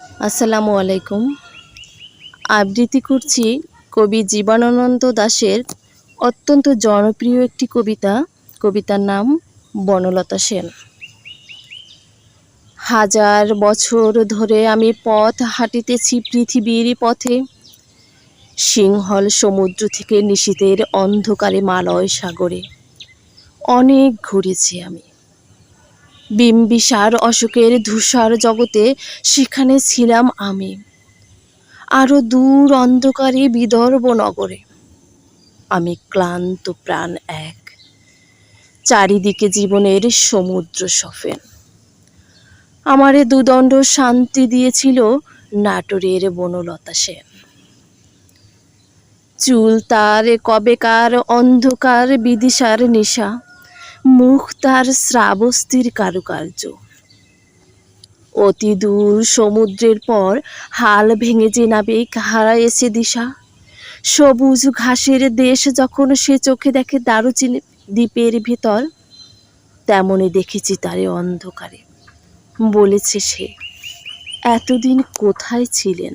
আসসালামু আলাইকুম। আবৃত্তি করছি কবি জীবনানন্দ দাশের অত্যন্ত জনপ্রিয় একটি কবিতা। কবিতার নাম বনলতা সেন। হাজার বছর ধরে আমি পথ হাঁটিতেছি পৃথিবীর পথে, সিংহল সমুদ্র থেকে নিশীথের অন্ধকারে মালয় সাগরে। অনেক ঘুরেছি আমি বিম্বিসার অশোকের ধূসর জগতে, সেখানে ছিলাম আমি আরো দূর অন্ধকারে বিদর্ভ নগরে। আমি ক্লান্ত প্রাণ এক, চারিদিকে জীবনের সমুদ্র সফেন। আমারে দুদণ্ড শান্তি দিয়েছিল নাটোরের বনলতা সেন। চুল তার কবেকার অন্ধকার বিদিশার নেশা, মুখ তার শ্রাবস্তির কারুকার্য। অতি দূর সমুদ্রের পর হাল ভেঙে যে নাবিক হারায়েছে দিশা, সবুজ ঘাসের দেশ যখন সে চোখে দেখে দারুচিনি দ্বীপের ভিতর, তেমনি দেখেছি তারে অন্ধকারে। বলেছে সে, এতদিন কোথায় ছিলেন?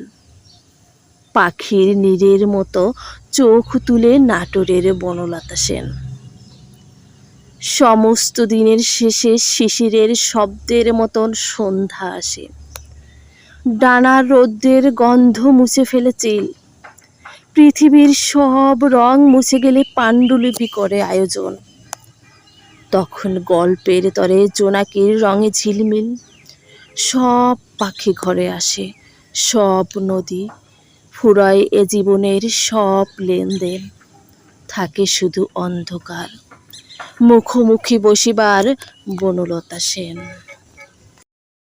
পাখির নীড়ের মতো চোখ তুলে নাটোরের বনলতা সেন। সমস্ত দিনের শেষে শিশিরের শব্দের মতন সন্ধ্যা আসে, ডানার রৌদ্রের গন্ধ মুছে ফেলে চিল। পৃথিবীর সব রং মুছে গেলে পাণ্ডুলিপি করে আয়োজন। তখন গল্পের তরে জোনাকির রঙে ঝিলমিল। সব পাখি ঘরে আসে, সব নদী ফুরায় এ জীবনের সব লেনদেন। থাকে শুধু অন্ধকার, মুখোমুখি বসিবার বনলতা সেন।